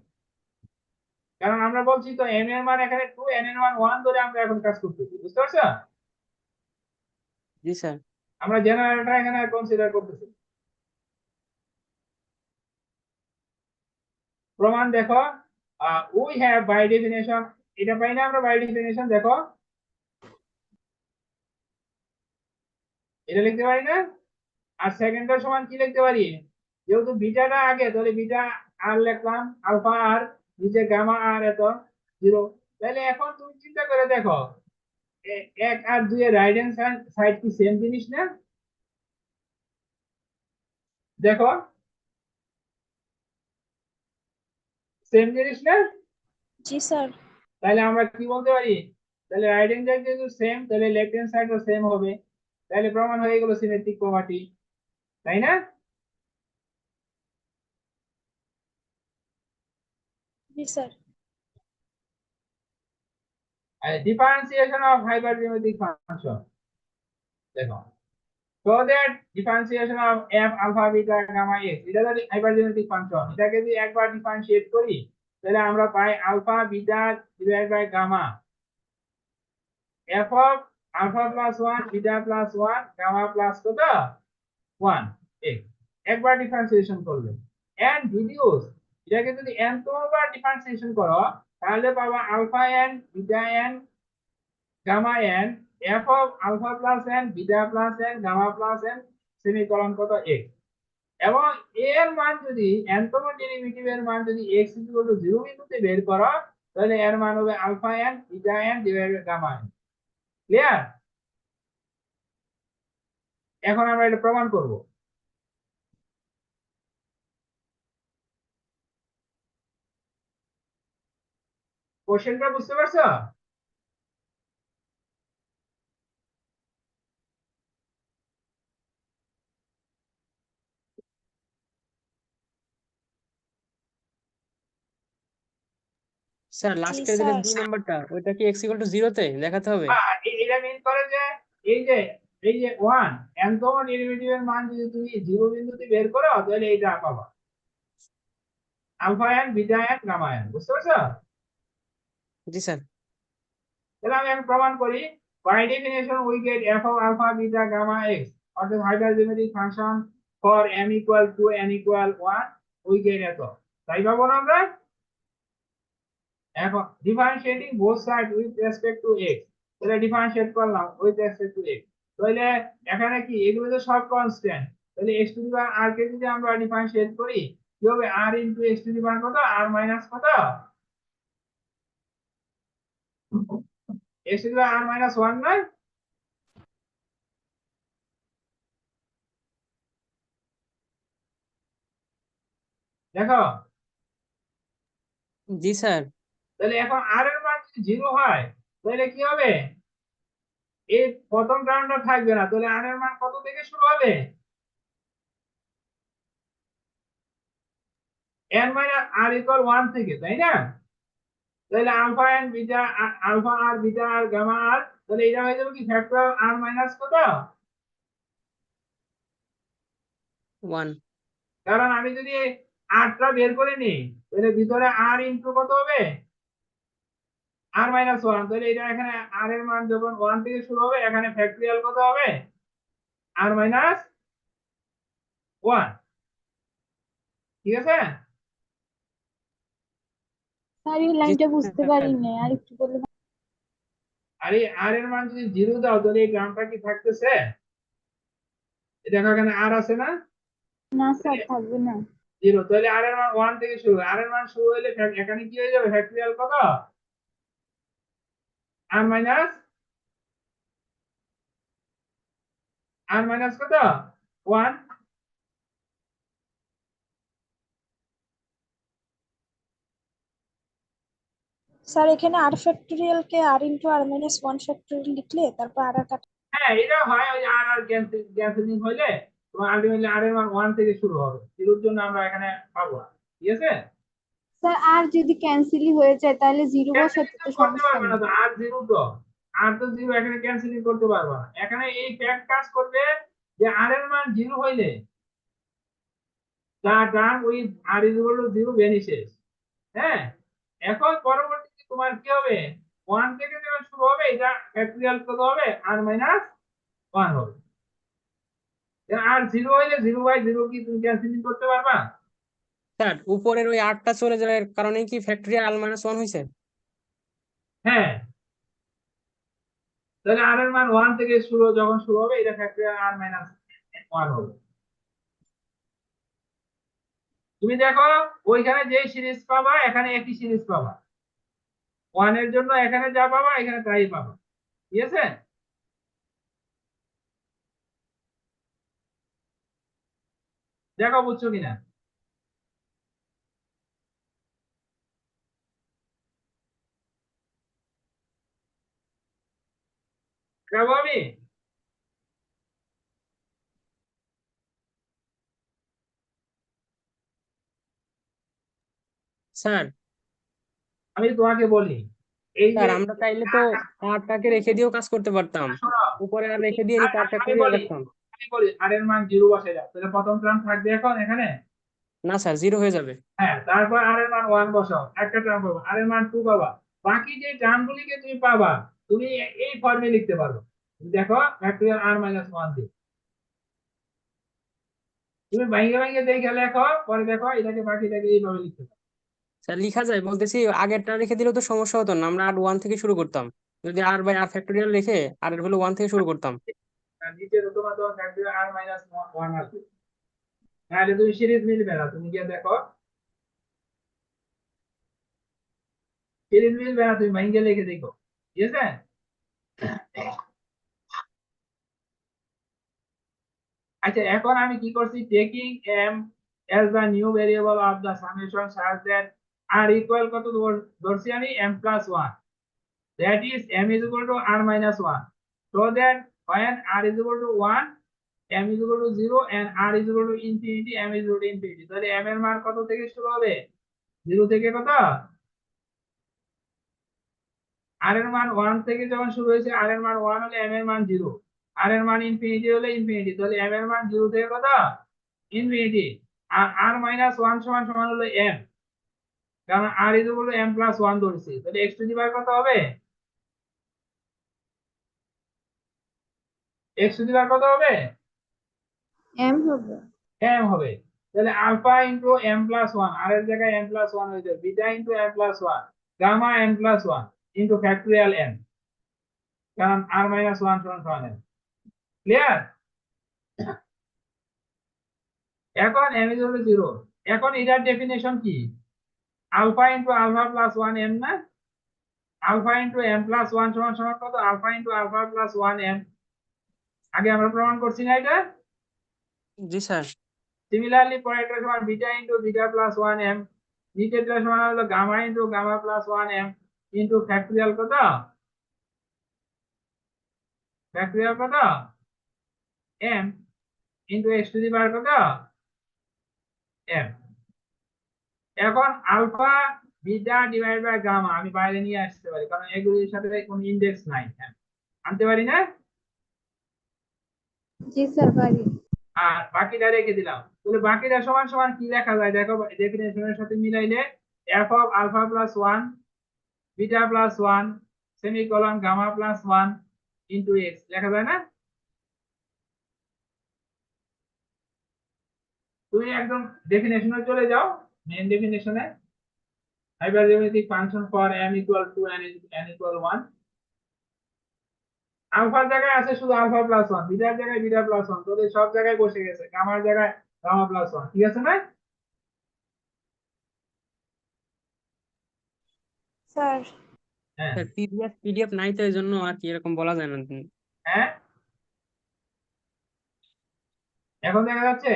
কারণ আমরা বলছি তো m এর মান এখানে 2 n এর মান 1 ধরে আমরা এখন কাজ করতেছি। বুঝতে পারছো? জি স্যার আমরা জেনারেটর এখানে কনসিডার করতেছি। প্রমাণ দেখো, উই হ্যাভ বাই ডেফিনেশন, এটা পাই না আমরা বাই ডেফিনেশন। দেখো এটা লিখতে পারি না? আর সেকেন্ডটার সমান কি লিখতে পারি? যেহেতু বিটাটা আগে তাহলে বিটা আর লিখলাম, আলফা আর নিচে গামা আর এত 0। তাহলে এখন তুমি চিন্তা করে দেখো 1 আর 2 এর রাইট হ্যান্ড সাইড কি সেম জিনিস না? দেখো সেম জিনিস না? জি স্যার তাহলে আমরা কি বলতে পারি? তাহলে রাইট হ্যান্ড সাইড যেহেতু সেম তাহলে লেফট হ্যান্ড সাইডও সেম হবে। তাহলে প্রমাণ হয়ে গেল সিমেট্রিক প্রপার্টি, তাই না? জি স্যার ডিফারেন্সিয়েশন অফ হাইপারজিওমেট্রিক ফাংশন দেখো so that differentiation of f alpha beta gamma x এটা যদি হাইপারজিওমেট্রিক ফাংশন এটাকে যদি একবার ডিফারেন্সিয়েট করি তাহলে আমরা পাই alpha beta divide by gamma f of alpha plus 1 beta plus 1 gamma plus কত 1 x একবার ডিফারেন্সিয়েশন করলে and reduce এটাকে যদি n তমবার ডিফারেন্সিয়েশন করো তাহলে পাবা alpha n beta n gamma n f of alpha plus n beta plus n gamma plus n semicolon কত x এবং এর মান যদি nতম ডেরিভেটিভ এর মান যদি x 0 বিন্দুতে বের করো তাহলে এর মান হবে alpha n beta n divided by gamma n clear এখন আমরা এটা প্রমাণ করব কোশ্চেনটা বুঝতে পারছো স্যার লাস্টের যে স্যার। 2 নাম্বারটা ওইটা কি x = 0 তে দেখাতে হবে? এটা মিন করে যে এই যে এই যে 1 nতম ডেরিভেটিভ এর মান যদি তুমি 0 বিন্দুতে বের করো তাহলে এইটা পাবা alpha n beta n gamma n বুঝতে পারছো জি স্যার। তাহলে আমি এখন প্রমাণ করি by definition we get f of alpha beta gamma x অর্থাৎ hypergeometric function for m equal to n equal 1 we get এত তাই পাবো না আমরা এখন differentiating both side with respect to x তাহলে ডিফারেন্সিয়েট করলাম উইথ রেসপেক্ট টু x তাহলে এখানে কি এগুলো তো সব কনস্ট্যান্ট তাহলে x to the power r কে যদি আমরা ডিফারেন্সিয়েট করি কি হবে r into x to the power কত r মাইনাস কত x to the power r minus 1 না দেখো জি স্যার। তাহলে এখন r এর মান যদি 0 হয় তাহলে কি হবে এই প্রথম টার্মটা থাকবে না তাহলে r এর মান কত থেকে শুরু হবে n মাইনাস r ইকুয়াল 1 থেকে তাই না তাহলে আলফা n বিটা আলফা আর বিটা আর গামা আর তাহলে এটা হয়ে যাবে কি ফ্যাক্টর r মাইনাস কত 1 কারণ আমি যদি r টা বের করে নিই তাহলে ভিতরে r ইনটু কত হবে r মাইনাস 1 তাহলে এটা এখানে r এর মান যখন 1 থেকে শুরু হবে এখানে ফ্যাক্টরিয়াল কত হবে r মাইনাস 1 ঠিক আছে স্যার এই জি লাইনটা বুঝতে স্যার। পারিনি আর একটু বললে ভালো। আর এই r এর মান যদি 0 দাও তাহলে এই গ্রামটা কি থাকতেছে এটা এখানে r আছে না না স্যার থাকবে না 0 তাহলে r এর মান 1 থেকে শুরু r এর মান শুরু হলে এখানে কি হয়ে যাবে ফ্যাক্টরিয়াল কত r মাইনাস কত 1 স্যার এখানে r ফ্যাক্টোরিয়াল কে r into r minus 1 factorial লিখলে তারপর আর আর কাটা হ্যাঁ এটা হয় ওই আর আর ক্যান্সেলিং হইলে তোমার আলটিমেটলি r এর মান 1 থেকে শুরু হবে জিরোর জন্য আমরা এখানে পাবো না ঠিক আছে স্যার আর যদি ক্যান্সেলই হয়ে যায় তাহলে 0 ক্যান্সেলিং বসাতে তো করতে সমস্যা পারবে না নেই তো আর জিরো তো আর তো জিরো এখানে ক্যান্সেলিং করতে পারবে না এখানে এই ফ্যাক্ট কাজ করবে যে r এর মান 0 হইলে the term with r is equal to 0 vanishes হ্যাঁ এখন পরবর্তীতে তোমার কি হবে 1 থেকে যখন শুরু হবে এটা ফ্যাক্টরিয়াল কত হবে r মাইনাস 1 হবে আর 0 হইলে 0/0 কি তুমি ক্যান্সেলিং করতে পারবা স্যার উপরের ওই 8টা চলে যাওয়ার কারণে কি ফ্যাক্টরিয়াল r-1 হইছে? হ্যাঁ তাহলে r এর মান 1 থেকে যখন শুরু হবে এটা ফ্যাক্টরিয়াল r মাইনাস 1 হবে তুমি দেখো ওইখানে যে সিরিজ পাবা এখানে একই সিরিজ পাবা 1 এর জন্য এখানে যা পাবা এখানে তাই পাবা ঠিক আছে দেখো বুঝছো কিনা যাবো আমি স্যার আমি তোমাকে বলি এই যে স্যার আমরা চাইলে তো পারটাকে রেখে দিয়েও কাজ করতে পারতাম, শোনো, উপরে আর রেখে দিয়ে পার আমি ফ্যাক্টোরিয়াল বলি রাখতাম। আর এর মান 0 বসে যাও, তাহলে প্রথম টার্ম থাকবে এখন এখানে। না স্যার, 0 হয়ে যাবে। হ্যাঁ, তারপর আর এর মান 1 বসাও, একটা টার্ম পাবো, আর এর মান 2 পাবা। বাকি যে টার্মগুলিকে তুমি পাবা, তুমি এই ফর্মে লিখতে পারো। দেখো ফ্যাক্টরিয়াল r মাইনাস 1 দিয়ে তুমি ভাঙিয়ে ভাঙিয়ে দেখে লেখো, পরে দেখো এটাকে বাকিটাকে এইভাবে লিখতে পারো। স্যার লিখা যায়, বলতেছি আগেরটা রেখে দিলেও তো সমস্যা হতো না, আমরা আর 1 থেকে শুরু করতাম। যদি আর বাই আর ফ্যাক্টোরিয়াল রেখে আর এর ভ্যালু 1 থেকে শুরু করতাম। আর নিচে তোমার ফ্যাক্টরিয়াল r মাইনাস 1 আসবে। তাহলে তুমি সিরিজ মিলবে না, তুমি গিয়ে দেখো সিরিজ মিলবে না, তুমি ভাঙিয়ে লিখে দেখো, ঠিক আছে। আচ্ছা, এখন আমি কি করছি, taking m as the new variable of the summation such that r equal কত ধরছি আমি m plus 1, that is m is equal to r minus 1, so that when r is equal to 1 m is equal to 0 and r is equal to infinity m is equal to infinity, তাহলে m এর মান কত থেকে শুরু হবে, 0 থেকে কত, r এর মান 1 থেকে যখন শুরু হয়েছে, r এর মান 1 হলে m এর মান 0, r এর মান ইনফিনিটি হলে ইনফিনিটি, তাহলে m এর মান 0 থেকে কত, ইনফিনিটি। আর r মাইনাস 1 সমান সমান হলো m, কারণ r is equal two m plus 1 ধরেছি, তাহলে x টু দি পাওয়ার কত হবে, x টু দি পাওয়ার কত হবে, m হবে। m হবে। তাহলে alpha into m plus 1, r এর জায়গায় m প্লাস 1 হয়ে যাবে, beta into m plus 1, gamma m plus 1 into factorial n, কারণ r মাইনাস 1 সমান সমান m। ক্লিয়ার? এখন m ইজ ইকুয়াল টু 0, এখন এটার ডেফিনেশন কি, alpha into alpha plus 1 m না, আলফা ইনটু m প্লাস 1 সমান সমান কত, alpha into alpha plus 1 m, আগে আমরা প্রমাণ করছি না এটা। জি স্যার। সিমিলারলি পরেরটা সমান beta into beta plus 1 m, নিচেরটা সমান হলো gamma into gamma plus 1 m into factorial কত, ফ্যাক্টরিয়াল কত m into x to the power কত m। এখন alpha beta divide by gamma আমি বাইরে নিয়ে আসতে পারি, কারণ এগুলির সাথে কোনো ইনডেক্স নাই, আনতে পারি না। জি স্যার পারি। আর বাকিটা রেখে দিলাম, তাহলে বাকিটা সমান সমান কি লেখা যায় দেখো, ডেফিনেশনের সাথে মিলাইলে f of alpha plus 1 beta plus 1 semicolon gamma plus 1 into x লেখা যায় না। তুমি একদম ডেফিনেশনে চলে যাও, মেইন ডেফিনেশনে, hypergeometric function for m equal to n equal 1, আলফার জায়গায় আছে শুধু আলফা প্লাস 1, বিটার জায়গায় বিটা প্লাস 1, তাহলে সব জায়গায় বসে গেছে, গামার জায়গায় গামা প্লাস 1, ঠিক আছে না। স্যার হ্যাঁ স্যার পিডিএফ নাই তো, এই জন্য আর কি এরকম বলা যায় না। হ্যাঁ, এখন দেখা যাচ্ছে।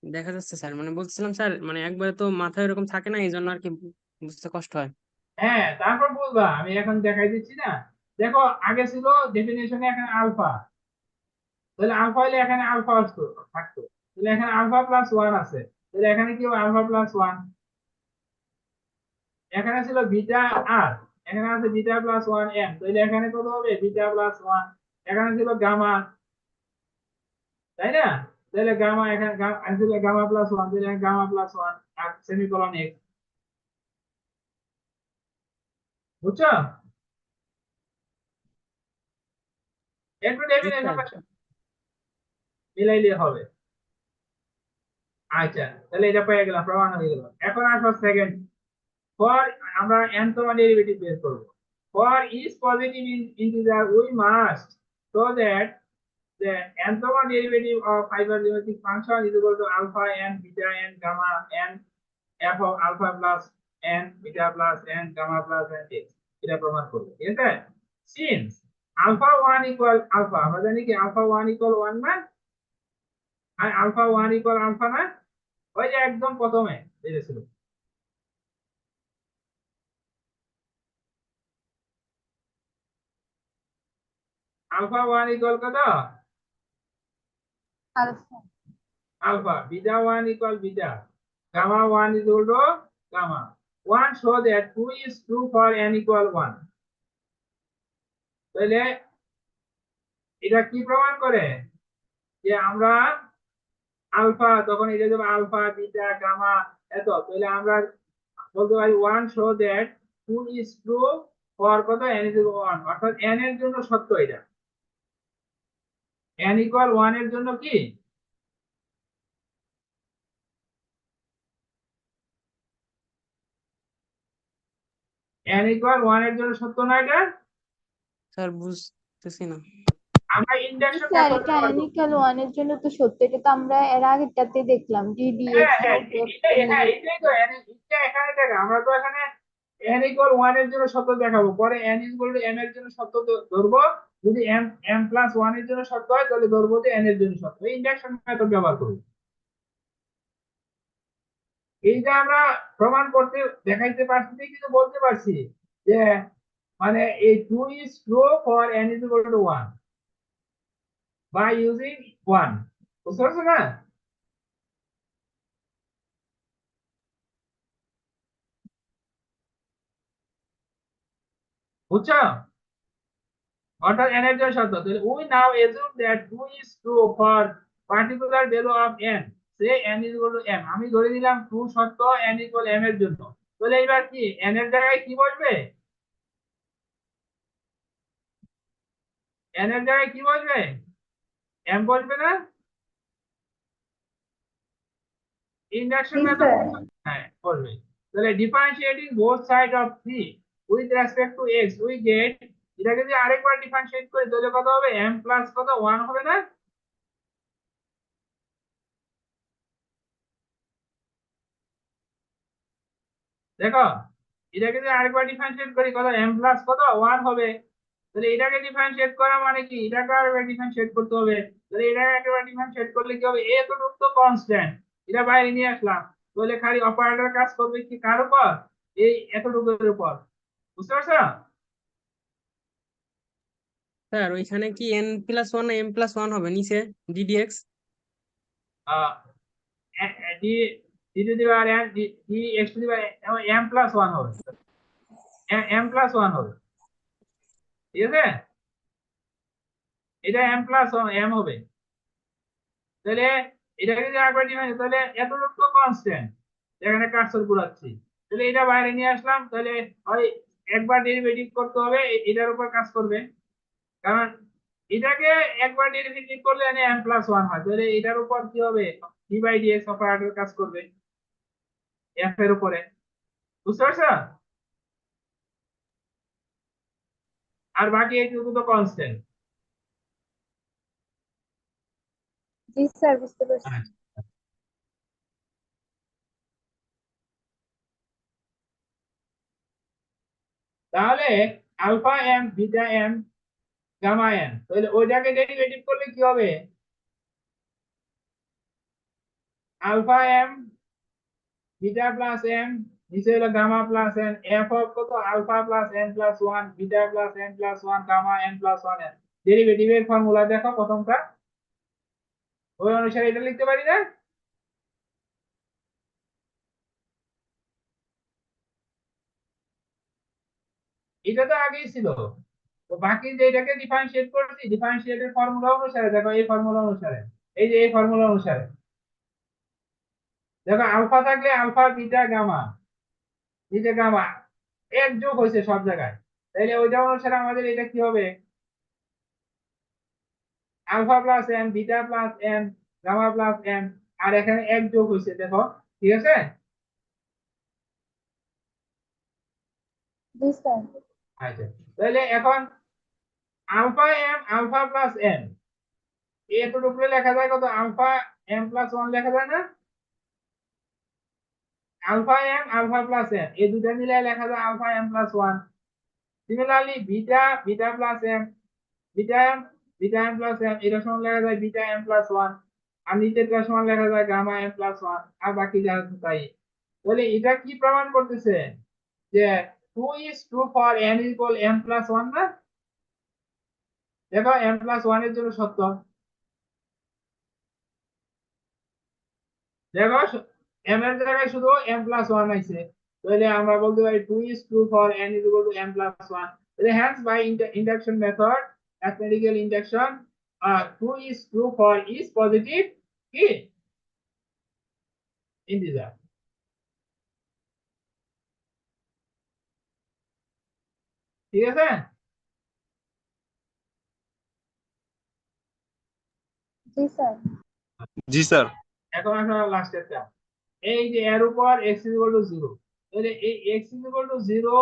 দেখা যাচ্ছে স্যার, মানে বলছিলাম স্যার, মানে একবারে তো মাথায় এরকম থাকে না, এই জন্য আর কি বুঝতে কষ্ট হয়। হ্যাঁ, তারপর বলবা, আমি এখন দেখাই দিচ্ছি না। দেখো আগে ছিল ডেফিনেশনে এখানে আলফা, তাহলে আলফা হলে এখানে আলফা আসতো থাকতো, তাহলে এখানে আলফা প্লাস 1 আছে, তাহলে এখানে কি হবে আলফা প্লাস 1, এখানে ছিল বিটা আর এখানে আছে বিটা প্লাস 1 m, তাহলে এখানে কত হবে বিটা প্লাস 1, এখানে ছিল গামা, তাই না, তাহলে গামা এখানে ছিল গামা প্লাস 1, তাহলে গামা প্লাস 1 আর সেমিকোলন x, বুঝছো, একটু জি স্যার। ডেফিনেশনটা মিলাইলে হবে। আচ্ছা, তাহলে এটা পেয়ে গেলাম, প্রমাণ হয়ে গেল। এখন আসো সেকেন্ড, ফর আমরা nতম ডেরিভেটিভ বের করব, for is positive integer we must show that the nth derivative of hypergeometric function is equal to alpha n beta n gamma n f of alpha plus n beta plus n gamma plus n x, এটা প্রমাণ করব, ঠিক আছে। since alpha 1 equal alpha, আমরা জানি কি alpha 1 equal 1 না, আর alpha 1 equal alpha না, ওই যে একদম প্রথমে দিয়েছিল, alpha 1 equal কত, alpha. alpha, beta 1 equal beta, gamma 1 is equal to gamma, 1 show that 2 is true for n equal 1 তাহলে এটা কি প্রমাণ করে যে আমরা আলফা তখন এটা যখন আলফা বিটা গামা এত তাহলে আমরা বলতে পারি 1 show that 2 is true for কত n is equal 1 অর্থাৎ n এর জন্য সত্য এটা n equal 1 এর জন্য কি n equal 1 এর জন্য সত্য না এটা স্যার বুঝতেছি না। আমরা ইন্ডাকশন স্যার মেথড এটা n equal 1 এর জন্য তো সত্য, এটা তো আমরা এর আগেরটাতে দেখলাম ddx এটাই তো এটা এখানে দেখা আমরা তো এখানে n equal 1 এর জন্য সত্য দেখাবো পরে n equal to m এর জন্য সত্য ধরবো যদি m plus 1 এর জন্য সত্য হয় তাহলে ধরবো যে n এর জন্য সত্য এই ইন্ডাকশন মেথড ব্যবহার করব এইটা আমরা প্রমাণ করতে দেখাইতে পারছি কিন্তু বলতে পারছি যে মানে এই 2 is true for n is equal to 1 by using 1 বুঝতে পারছো না বুঝছো অর্থাৎ n এর জন্য সত্য তাহলে we now assume that 2 is true for particular value of n say n is equal to m আমি ধরে নিলাম 2 সত্য n equal m এর জন্য তাহলে এবার কি n এর জায়গায় কি বসবে n এর জায়গায় কি বসবে m বসবে না ইন্ডাকশন জি মেথড স্যার হ্যাঁ বসবে তাহলে differentiating both side of 3 with respect to x we get এটাকে যদি আরেকবার ডিফারেন্সিয়েট করি তাহলে কত হবে m প্লাস কত 1 হবে না দেখো এটাকে যদি আরেকবার ডিফারেন্সিয়েট করি কত m প্লাস কত 1 হবে তাহলে এটাকে ডিফারেন্সিয়েট করা মানে কি এটাকে আরেকবার ডিফারেন্সিয়েট করতে হবে তাহলে এটাকে আরেকবার ডিফারেন্সিয়েট করলে কি হবে a তো রূপ তো কনস্ট্যান্ট এটা বাইরে নিয়ে আসলাম তাহলে খালি অপারেটর কাজ করবে কি কার উপর এই এতটুকুর উপর বুঝতে পারছো স্যার ওইখানে কি n+1 না m+1 হবে নিচে ddx? d d two the power n d x to the power m plus 1 হবে m প্লাস 1 হবে ঠিক আছে এটা m প্লাস m হবে তাহলে এটাকে যদি একবার ডিফারেন্স তাহলে এতটুকু তো কনস্ট্যান্ট এখানে কার্সর ঘোরাচ্ছি তাহলে এটা বাইরে নিয়ে আসলাম তাহলে ওই একবার ডেরিভেটিভ করতে হবে এটার উপর কাজ করবে কারণ এটাকে একবার ডেরিভেটিভ করলে এখানে m প্লাস 1 হয় তাহলে এটার উপর কি হবে d বাই dx অপারেটর কাজ করবে f এর উপরে বুঝতে পারছো আর বাকি এইটুকু তো কনস্ট্যান্ট জি স্যার বুঝতে পারছি তাহলে alpha m beta m gamma n তাহলে ওইটাকে ডেরিভেটিভ করলে কি হবে alpha m beta plus m নিচে হলো gamma plus n f of কত alpha plus n plus 1 beta plus n plus 1 gamma n plus 1 n ডেরিভেটিভের ফর্মুলা দেখো প্রথমটা ওই অনুসারে এটা লিখতে পারি না এটা তো আগেই ছিল তো বাকি যেটাকে ডিফারেন্সিয়েট করেছি ডিফারেন্সিয়েটের ফর্মুলা অনুসারে দেখো এই ফর্মুলা অনুসারে এই যে এই ফর্মুলা অনুসারে দেখো আলফা থাকলে আলফা বিটা গামা নিচে গামা এক যোগ হয়েছে সব জায়গায় তাহলে ওইটা অনুসারে আমাদের এটা কি হবে alpha plus M beta plus m gamma plus m আর এখানে এক যোগ হয়েছে দেখো ঠিক আছে জি স্যার আচ্ছা তাহলে এখন alpha M alpha plus m এতটুকু লেখা যায় কত আলফা এম প্লাস 1 লেখা যায় না alpha M alpha plus M এই দুটো মিলে লেখা যায় alpha M plus 1 similarly beta beta plus M beta M plus M এটা সমান লেখা যায় বিটা এম প্লাস 1 আর নিচেরটা সমান লেখা যায় গামা এম প্লাস 1 আর বাকি যা আছে তাই তাহলে এটা কি প্রমাণ করতেছে যে 2 is true for n equal m plus 1 না দেখো m plus 1 এর জন্য সত্য দেখো m এর জায়গায় শুধু m plus 1 আছে তাহলে আমরা বলতে পারি 2 is true for n is equal to n plus 1. তাহলে hence by induction method, mathematical induction, 2 is true for is positive কি integer. ঠিক আছে? জি স্যার। জি স্যার। এখন আমরা লাস্টেরটা, এই যে এর উপর x is equal to 0, তাহলে এই x is equal to 0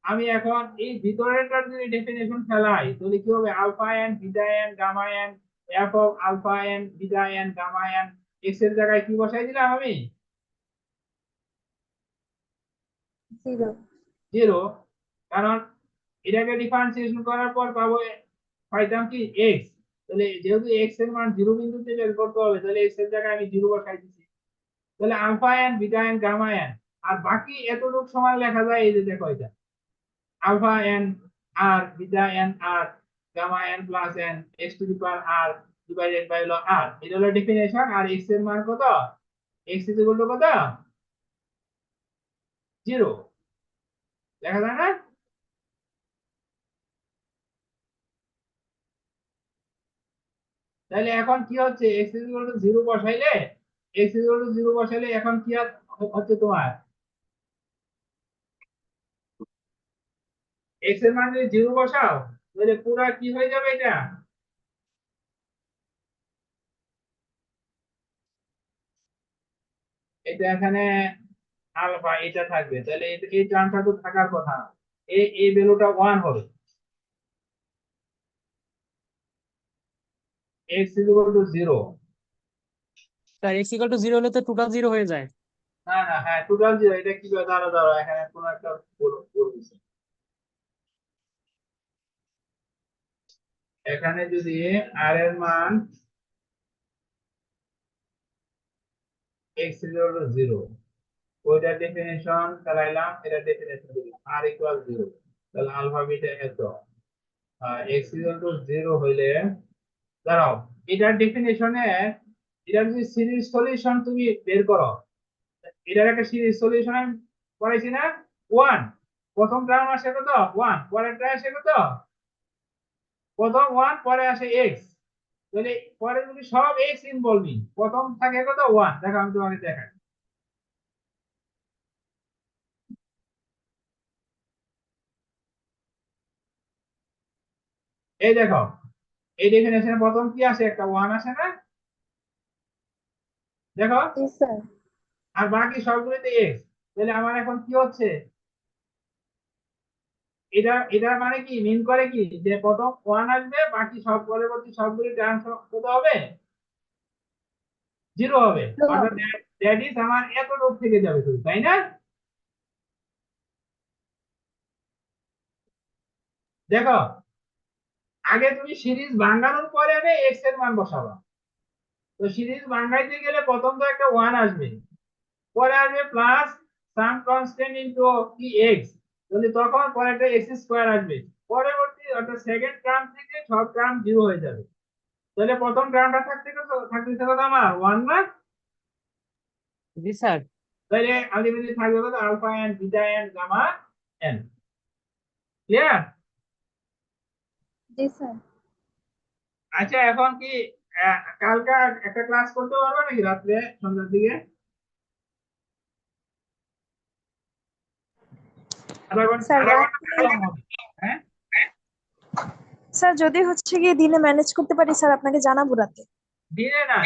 আমি এখন এই ভিতরেরটার যদি ডেফিনেশন ফেলাই তাহলে কি হবে? Alpha n beta n gamma n f of alpha n beta n gamma n, x এর জায়গায় কি বসাই দিলাম আমি? 0। 0, কারণ এটাকে ডিফারেন্সিয়েশন করার পর পাবো পাইতাম কি x, তাহলে যেহেতু x এর মান 0 বিন্দুতে বের করতে হবে তাহলে x এর জায়গায় আমি 0 বসাই দিচ্ছি। তাহলে alpha n beta n gamma n, আর বাকি এতটুকু সমান লেখা যায় এই যে দেখো এটা আলফা n আর বিটা n আর gamma n plus n x to the power r divided by হলো r, এটা হলো ডেফিনেশন। আর x এর মান কত? x ইজ ইকুয়াল টু কত? 0 লেখা যায় না? তাহলে এখন কি হচ্ছে? x is equal to 0 বসাইলে, x is equal to 0 বসাইলে এখন কি হচ্ছে তোমার? x এর মান যদি 0 বসাও তাহলে পুরা কি হয়ে যাবে? এটা এটা এখানে আলফা এটা থাকবে, তাহলে এই টার্মটা তো থাকার কথা না, এই ভ্যালুটা 1 হবে। x is equal to 0, sir x equal to 0 হলে তো টোটাল 0 হয়ে যায়। না না, হ্যাঁ টোটাল 0, এটা কি দাঁড়া এখানে কোনো একটা দিছে। এখানে যদি r এর মান x is equal to 0, ওইটা ডেফিনেশন চালাইলাম, এটা ডেফিনেশন দিলাম r equal 0, তাহলে আলফা বিটা এত x is equal to 0 হইলে দাঁড়াও এটার ডেফিনেশনে এটা যদি সিরিজ সলিউশন তুমি বের করো, এটার একটা সিরিজ সলিউশন আমি করাইছি না? 1 প্রথম টার্ম আসে কত? 1, পরেরটা আসে কত? প্রথম 1 পরে আসে x, তাহলে পরে যদি সব x ইনভলভিং, প্রথম থাকে কত? 1। দেখো আমি তোমাকে দেখাই, এই দেখো এই ডেফিনেশনে প্রথম কি আসে? একটা 1 আসে না? দেখো, জি স্যার। আর বাকি সবগুলোতে x, তাহলে আমার এখন কি হচ্ছে? এটা মানে কি মিন করে কি যে প্রথম 1 আসবে, বাকি সব পরবর্তী সবগুলি টার্ম কত হবে? 0 হবে। অর্থাৎ দ্যাট ইজ আমার এত রূপ থেকে যাবে শুধু, তাই না? দেখো আগে তুমি সিরিজ ভাঙানোর পরে আমি x এর মান বসাবা, তো সিরিজ ভাঙাইতে গেলে প্রথম তো একটা 1 আসবে, পরে আসবে প্লাস সাম কনস্ট্যান্ট ইনটু কি x, তাহলে তখন পরে একটা x স্কয়ার আসবে, পরবর্তী অর্থাৎ সেকেন্ড টার্ম থেকে সব টার্ম 0 হয়ে যাবে। তাহলে প্রথম টার্মটা থাকতেছে কত আমার? 1 না? জি স্যার। তাহলে আলটিমেটলি থাকবে কত? Alpha n beta n gamma n। Clear? জি স্যার। আচ্ছা এখন কি কালকে একটা ক্লাস করতে পারবে নাকি রাত্রে সন্ধ্যার দিকে? স্যার আধা ঘন্টা রাত্রে, কম হবে। হ্যাঁ স্যার যদি হচ্ছে গিয়ে দিনে ম্যানেজ করতে পারি স্যার আপনাকে জানাবো রাতে। দিনে না,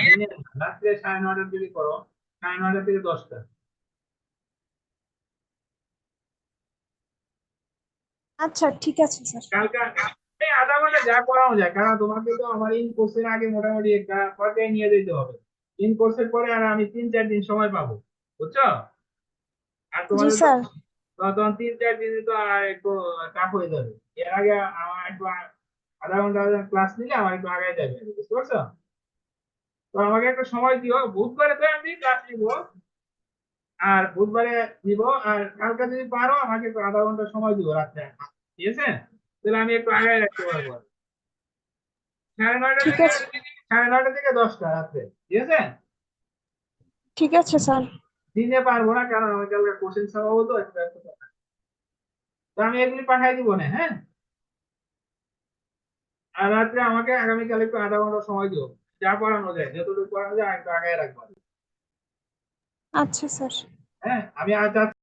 রাত্রে 9:30টার দিকে করো, 9:30 থেকে 10টা। আচ্ছা ঠিক আছে স্যার। কালকে এই আধা ঘন্টা যা করানো যায়, কারণ তোমাকে তো আমার ইন কোর্সের আগে মোটামুটি একটা পর্যায়ে নিয়ে যেতে হবে। ইন কোর্সের পরে আর আমি 3-4 দিন সময় পাবো, বুঝছো? আর জি তোমাদের তো স্যার। তখন 3-4 দিনে তো আর একটু টাফ হয়ে যাবে। এর আগে আমার একটু আধা ঘন্টা ক্লাস নিলে আমার একটু আগে যাবে, বুঝতে পারছো? তো আমাকে একটা সময় দিও, বুধবারে তো আমি ক্লাস নিব, আর বুধবারে দিব, আর কালকে যদি পারো আমাকে একটু আধা ঘন্টা সময় দিও রাত্রে, ঠিক আছে? তাহলে আমি একটু আগে রাখতে পারবো। 9:30 ঠিক থেকে আছে। 9:30 থেকে 10টা রাত্রে, ঠিক আছে? ঠিক আছে স্যার। দিনে পারবো না, কারণ আমি কালকে কোশ্চেন ছাপাবো, তো একটু ব্যস্ততা থাকে। তো আমি এগুলি পাঠাই দিব না, হ্যাঁ। আর রাত্রে আমাকে আগামীকাল একটু আধা ঘন্টা সময় দিও, যা পড়ানো যায়, যতটুকু পড়ানো যায় একটু আগায় রাখবো। আচ্ছা স্যার। হ্যাঁ, আমি আজ